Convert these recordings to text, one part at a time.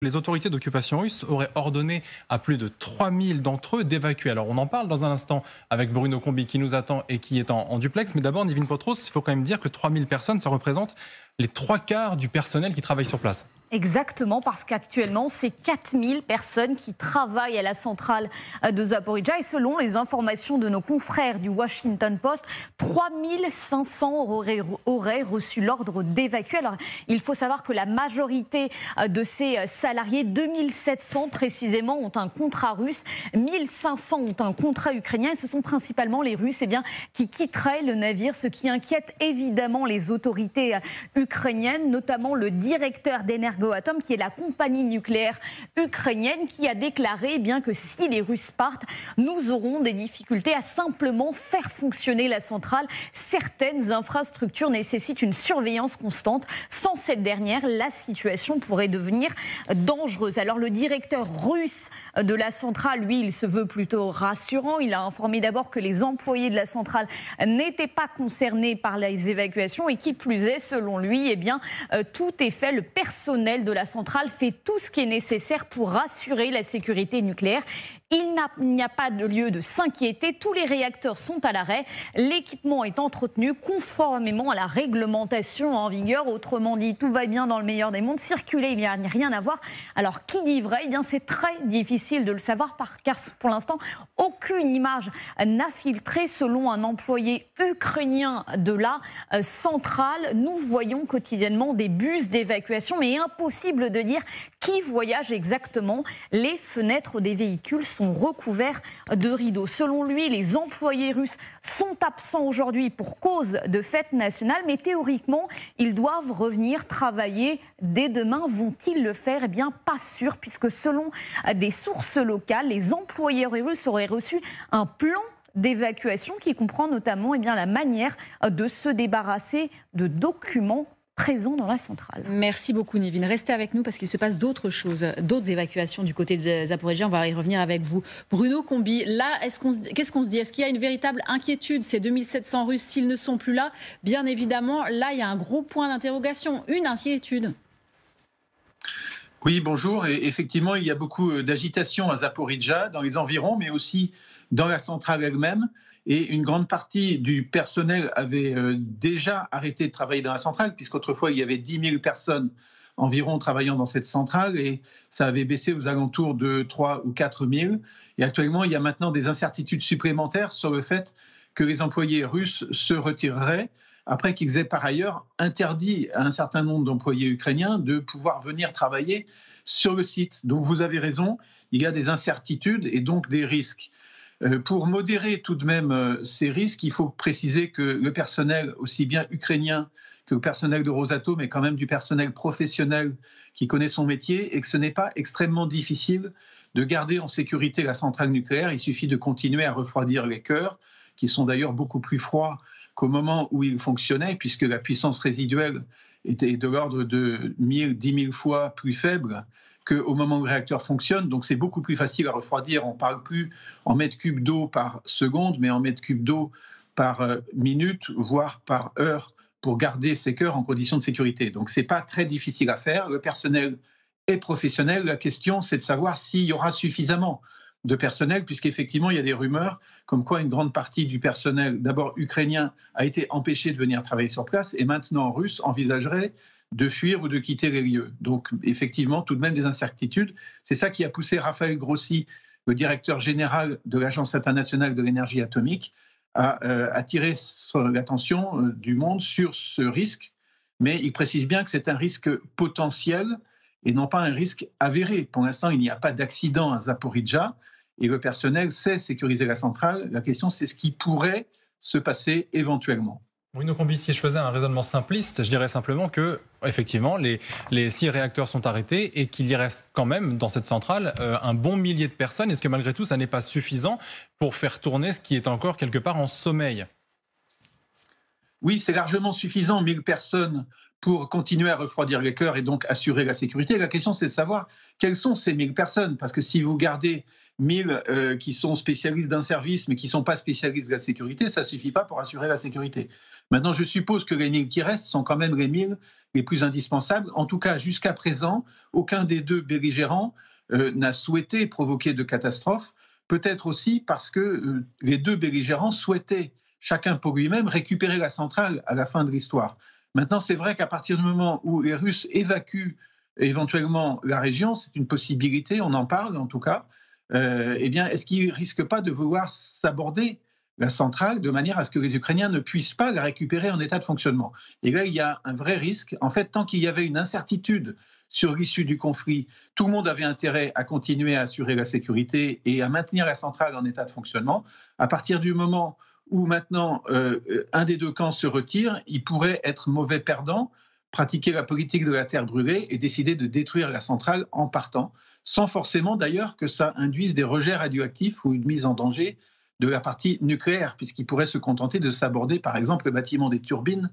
Les autorités d'occupation russe auraient ordonné à plus de 3000 d'entre eux d'évacuer. Alors on en parle dans un instant avec Bruno Combi qui nous attend et qui est en duplex. Mais d'abord, Nivine Potros, il faut quand même dire que 3000 personnes, ça représente les 3/4 du personnel qui travaille sur place. Exactement, parce qu'actuellement, c'est 4000 personnes qui travaillent à la centrale de Zaporijia. Et selon les informations de nos confrères du Washington Post, 3500 auraient reçu l'ordre d'évacuer. Alors, il faut savoir que la majorité de ces salariés, 2700 précisément, ont un contrat russe, 1500 ont un contrat ukrainien. Et ce sont principalement les Russes qui quitteraient le navire, ce qui inquiète évidemment les autorités ukrainiennes, notamment le directeur d'Energoatom, qui est la compagnie nucléaire ukrainienne, qui a déclaré que si les Russes partent, nous aurons des difficultés à simplement faire fonctionner la centrale. Certaines infrastructures nécessitent une surveillance constante. Sans cette dernière, la situation pourrait devenir dangereuse. Alors le directeur russe de la centrale, lui, il se veut plutôt rassurant. Il a informé d'abord que les employés de la centrale n'étaient pas concernés par les évacuations et qui plus est, selon lui, tout est fait. Le personnel de la centrale fait tout ce qui est nécessaire pour assurer la sécurité nucléaire. Il n'y a pas de lieu de s'inquiéter. Tous les réacteurs sont à l'arrêt. L'équipement est entretenu conformément à la réglementation en vigueur. Autrement dit, tout va bien dans le meilleur des mondes. Circuler, il n'y a rien à voir. Alors, qui dit vrai ? C'est très difficile de le savoir car pour l'instant, aucune image n'a filtré. Selon un employé ukrainien de la centrale, nous voyons quotidiennement des bus d'évacuation, mais impossible de dire qui voyage exactement. Les fenêtres des véhicules sont recouverts de rideaux. Selon lui, les employés russes sont absents aujourd'hui pour cause de fête nationale, mais théoriquement, ils doivent revenir travailler dès demain. Vont-ils le faire ? Pas sûr, puisque selon des sources locales, les employés russes auraient reçu un plan d'évacuation qui comprend notamment la manière de se débarrasser de documents présents dans la centrale. Merci beaucoup, Nivine. Restez avec nous parce qu'il se passe d'autres choses, d'autres évacuations du côté de Zaporijia. On va y revenir avec vous. Bruno Combi, là, qu'est-ce qu'on se dit ? Est-ce qu'il y a une véritable inquiétude ? Ces 2700 Russes, s'ils ne sont plus là, bien évidemment, là, il y a un gros point d'interrogation, une inquiétude. Oui, bonjour. Et effectivement, il y a beaucoup d'agitation à Zaporijia, dans les environs, mais aussi dans la centrale elle-même. Et une grande partie du personnel avait déjà arrêté de travailler dans la centrale, puisqu'autrefois, il y avait 10 000 personnes environ travaillant dans cette centrale, et ça avait baissé aux alentours de 3 ou 4 000. Et actuellement, il y a maintenant des incertitudes supplémentaires sur le fait que les employés russes se retireraient, après qu'ils aient par ailleurs interdit à un certain nombre d'employés ukrainiens de pouvoir venir travailler sur le site. Donc vous avez raison, il y a des incertitudes et donc des risques. Pour modérer tout de même ces risques, il faut préciser que le personnel, aussi bien ukrainien que le personnel de Rosatom, est quand même du personnel professionnel qui connaît son métier et que ce n'est pas extrêmement difficile de garder en sécurité la centrale nucléaire. Il suffit de continuer à refroidir les cœurs, qui sont d'ailleurs beaucoup plus froids qu'au moment où ils fonctionnaient, puisque la puissance résiduelle était de l'ordre de 1000, 10 000 fois plus faible qu'au moment où le réacteur fonctionne. Donc c'est beaucoup plus facile à refroidir. On ne parle plus en mètres cubes d'eau par seconde, mais en mètres cubes d'eau par minute, voire par heure, pour garder ces cœurs en conditions de sécurité. Donc ce n'est pas très difficile à faire. Le personnel est professionnel. La question, c'est de savoir s'il y aura suffisamment de personnel, puisqu'effectivement, il y a des rumeurs comme quoi une grande partie du personnel, d'abord ukrainien, a été empêché de venir travailler sur place, et maintenant russe envisagerait de fuir ou de quitter les lieux. Donc, effectivement, tout de même des incertitudes. C'est ça qui a poussé Raphaël Grossi, le directeur général de l'Agence internationale de l'énergie atomique, à attirer l'attention du monde sur ce risque. Mais il précise bien que c'est un risque potentiel et non pas un risque avéré. Pour l'instant, il n'y a pas d'accident à Zaporijia et le personnel sait sécuriser la centrale. La question, c'est ce qui pourrait se passer éventuellement. Bruno Combi, si je faisais un raisonnement simpliste, je dirais simplement que, effectivement, les 6 réacteurs sont arrêtés et qu'il y reste quand même dans cette centrale un bon millier de personnes. Est-ce que malgré tout, ça n'est pas suffisant pour faire tourner ce qui est encore quelque part en sommeil ? Oui, c'est largement suffisant, 1000 personnes pour continuer à refroidir les cœurs et donc assurer la sécurité. La question, c'est de savoir quelles sont ces 1000 personnes. Parce que si vous gardez 1000 qui sont spécialistes d'un service mais qui ne sont pas spécialistes de la sécurité, ça ne suffit pas pour assurer la sécurité. Maintenant, je suppose que les 1000 qui restent sont quand même les 1000 les plus indispensables. En tout cas, jusqu'à présent, aucun des deux belligérants n'a souhaité provoquer de catastrophe. Peut-être aussi parce que les deux belligérants souhaitaient, chacun pour lui-même, récupérer la centrale à la fin de l'histoire. Maintenant, c'est vrai qu'à partir du moment où les Russes évacuent éventuellement la région, c'est une possibilité, on en parle en tout cas, eh bien, est-ce qu'ils ne risquent pas de vouloir s'aborder la centrale de manière à ce que les Ukrainiens ne puissent pas la récupérer en état de fonctionnement? Et là, il y a un vrai risque. En fait, tant qu'il y avait une incertitude sur l'issue du conflit, tout le monde avait intérêt à continuer à assurer la sécurité et à maintenir la centrale en état de fonctionnement. À partir du moment où maintenant un des deux camps se retire, il pourrait être mauvais perdant, pratiquer la politique de la terre brûlée et décider de détruire la centrale en partant, sans forcément d'ailleurs que ça induise des rejets radioactifs ou une mise en danger de la partie nucléaire, puisqu'il pourrait se contenter de s'aborder par exemple le bâtiment des turbines,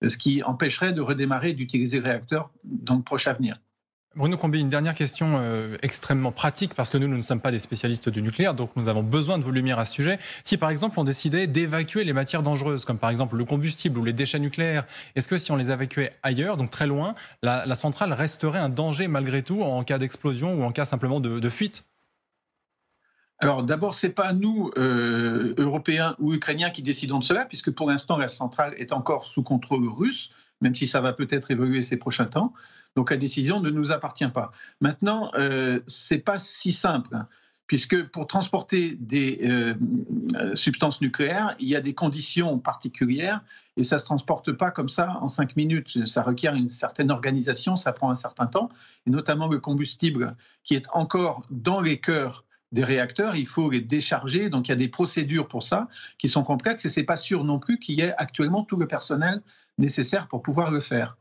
ce qui empêcherait de redémarrer et d'utiliser les réacteurs dans le proche avenir. Bruno Combi, une dernière question extrêmement pratique, parce que nous ne sommes pas des spécialistes du nucléaire, donc nous avons besoin de vos lumières à ce sujet. Si par exemple on décidait d'évacuer les matières dangereuses, comme par exemple le combustible ou les déchets nucléaires, est-ce que si on les évacuait ailleurs, donc très loin, la centrale resterait un danger malgré tout en cas d'explosion ou en cas simplement de fuite? Alors d'abord, ce n'est pas nous, Européens ou Ukrainiens, qui décidons de cela, puisque pour l'instant la centrale est encore sous contrôle russe, même si ça va peut-être évoluer ces prochains temps. Donc la décision ne nous appartient pas. Maintenant, ce n'est pas si simple, hein, puisque pour transporter des substances nucléaires, il y a des conditions particulières et ça ne se transporte pas comme ça en 5 minutes. Ça requiert une certaine organisation, ça prend un certain temps, et notamment le combustible qui est encore dans les cœurs des réacteurs, il faut les décharger, donc il y a des procédures pour ça qui sont complexes et ce n'est pas sûr non plus qu'il y ait actuellement tout le personnel nécessaire pour pouvoir le faire.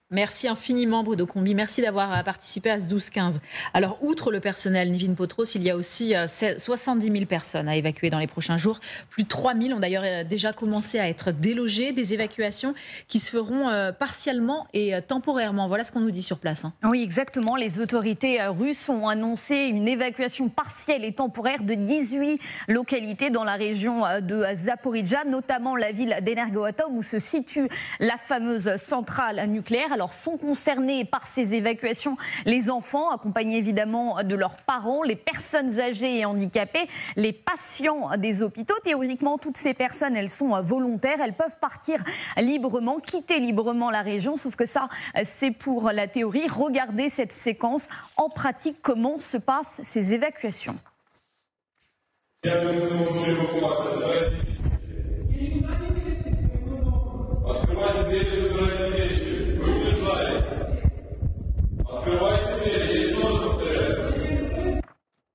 Merci infiniment Bruno Combi, merci d'avoir participé à ce 12-15. Alors outre le personnel Nivine Potros, il y a aussi 70 000 personnes à évacuer dans les prochains jours. Plus de 3 000 ont d'ailleurs déjà commencé à être délogées, des évacuations qui se feront partiellement et temporairement. Voilà ce qu'on nous dit sur place. Oui, exactement. Les autorités russes ont annoncé une évacuation partielle et temporaire de 18 localités dans la région de Zaporijjia, notamment la ville d'Energoatom où se situe la fameuse centrale nucléaire. Alors sont concernés par ces évacuations les enfants, accompagnés évidemment de leurs parents, les personnes âgées et handicapées, les patients des hôpitaux. Théoriquement, toutes ces personnes, elles sont volontaires, elles peuvent partir librement, quitter librement la région, sauf que ça, c'est pour la théorie. Regardez cette séquence en pratique, comment se passent ces évacuations.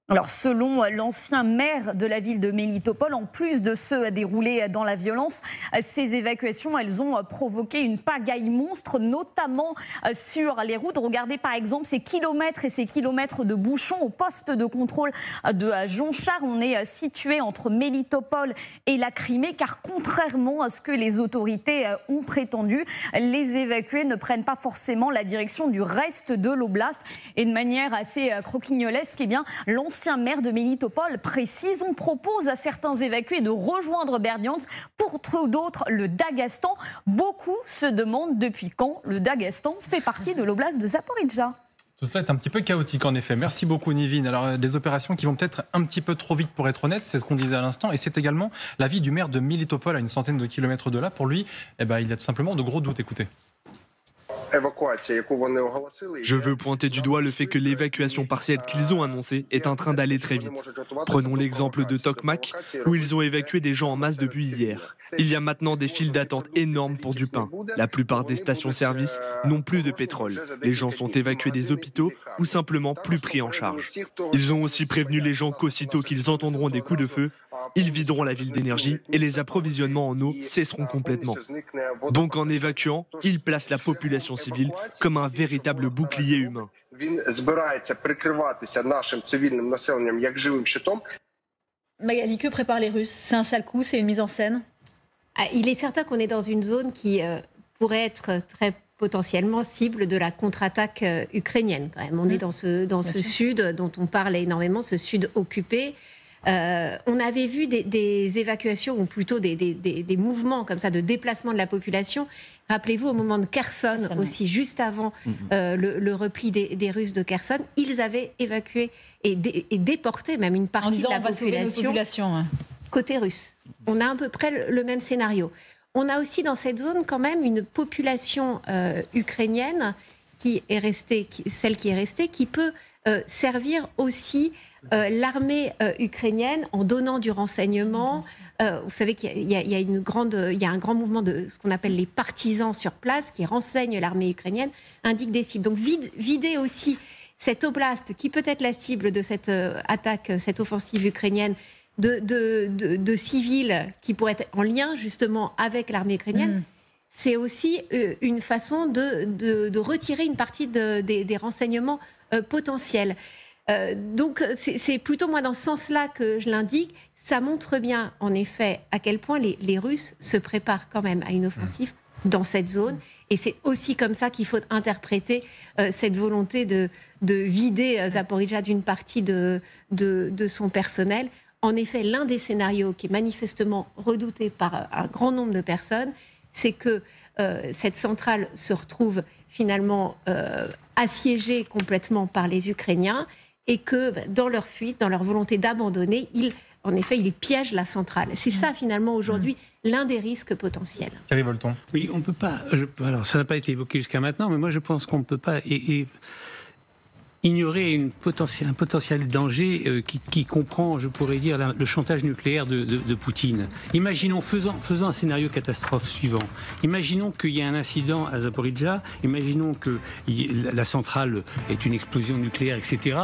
Alors, selon l'ancien maire de la ville de Mélitopol, en plus de ceux déroulés dans la violence, ces évacuations, elles ont provoqué une pagaille monstre, notamment sur les routes. Regardez par exemple ces kilomètres et ces kilomètres de bouchons au poste de contrôle de Jonchar. On est situé entre Mélitopol et la Crimée, car contrairement à ce que les autorités ont prétendu, les évacués ne prennent pas forcément la direction du reste de l'oblast. Et de manière assez croquignolesque, eh bien, l'ancien maire de Mélitopol précise, on propose à certains évacués de rejoindre Berdyansk, pour d'autres le Daghestan. Beaucoup se demandent depuis quand le Daghestan fait partie de l'oblast de Zaporijjia. Tout cela est un petit peu chaotique en effet. Merci beaucoup Nivine. Alors des opérations qui vont peut-être un petit peu trop vite pour être honnête, c'est ce qu'on disait à l'instant. Et c'est également l'avis du maire de Mélitopol à une centaine de kilomètres de là. Pour lui, il y a tout simplement de gros doutes. Écoutez. Je veux pointer du doigt le fait que l'évacuation partielle qu'ils ont annoncée est en train d'aller très vite. Prenons l'exemple de Tokmak, où ils ont évacué des gens en masse depuis hier. Il y a maintenant des files d'attente énormes pour du pain. La plupart des stations-service n'ont plus de pétrole. Les gens sont évacués des hôpitaux ou simplement plus pris en charge. Ils ont aussi prévenu les gens qu'aussitôt qu'ils entendront des coups de feu, ils videront la ville d'énergie et les approvisionnements en eau cesseront complètement. Donc en évacuant, ils placent la population civile comme un véritable bouclier humain. Magali, que préparent les Russes? C'est un sale coup, c'est une mise en scène? Il est certain qu'on est dans une zone qui pourrait être très potentiellement cible de la contre-attaque ukrainienne. Quand même. On est dans ce sud dont on parle énormément, ce sud occupé. On avait vu des évacuations, ou plutôt des mouvements comme ça de déplacement de la population. Rappelez-vous, au moment de Kherson, aussi juste avant le repli des Russes de Kherson, ils avaient évacué et déporté même une partie de la population côté russe. On a à peu près le même scénario. On a aussi dans cette zone quand même une population ukrainienne celle qui est restée, qui peut servir aussi l'armée ukrainienne en donnant du renseignement. Vous savez qu'il y a un grand mouvement de ce qu'on appelle les partisans sur place qui renseignent l'armée ukrainienne, indiquent des cibles. Donc vider aussi cette oblast qui peut être la cible de cette attaque, cette offensive ukrainienne, de civils qui pourraient être en lien justement avec l'armée ukrainienne. C'est aussi une façon de retirer une partie des renseignements potentiels. Donc c'est plutôt moi dans ce sens-là que je l'indique. Ça montre bien en effet à quel point les Russes se préparent quand même à une offensive dans cette zone. Et c'est aussi comme ça qu'il faut interpréter cette volonté de vider Zaporijjia d'une partie de son personnel. En effet, l'un des scénarios qui est manifestement redouté par un grand nombre de personnes, c'est que cette centrale se retrouve finalement assiégée complètement par les Ukrainiens et que dans leur fuite, dans leur volonté d'abandonner, ils piègent la centrale. C'est ça finalement aujourd'hui l'un des risques potentiels. Thierry Volton. Oui, on ne peut pas... alors ça n'a pas été évoqué jusqu'à maintenant, mais moi je pense qu'on ne peut pas... ignorer un potentiel danger qui comprend, je pourrais dire, le chantage nucléaire de Poutine. Imaginons, faisons un scénario catastrophe suivant. Imaginons qu'il y ait un incident à Zaporijjia, imaginons que la centrale est une explosion nucléaire, etc.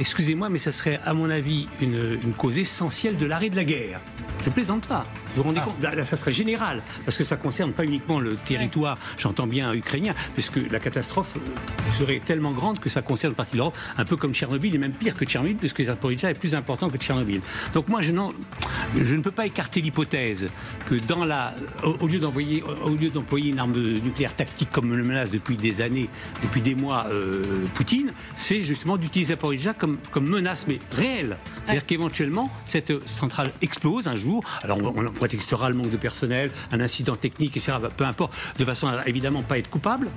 Excusez-moi, mais ça serait, à mon avis, une cause essentielle de l'arrêt de la guerre. Je ne plaisante pas. Vous vous rendez compte ? Là, ça serait général, parce que ça ne concerne pas uniquement le territoire, j'entends bien, ukrainien, puisque la catastrophe serait tellement grande que ça concerne une partie de l'Europe, un peu comme Tchernobyl, et même pire que Tchernobyl, puisque Zaporijjia est plus important que Tchernobyl. Donc moi, je ne peux pas écarter l'hypothèse que au lieu d'employer une arme nucléaire tactique comme le menace depuis des années, depuis des mois, Poutine, c'est justement d'utiliser Zaporijjia comme menace, mais réelle. C'est-à-dire qu'éventuellement, cette centrale explose un jour. Alors on prétextera le manque de personnel, un incident technique, etc. Peu importe, de façon à évidemment pas être coupable.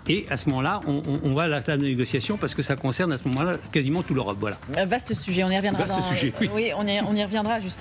Et à ce moment-là, on va à la table de négociation parce que ça concerne à ce moment-là quasiment toute l'Europe. Voilà. Vaste sujet, on y reviendra. Vaste sujet, oui. Oui, on y reviendra justement.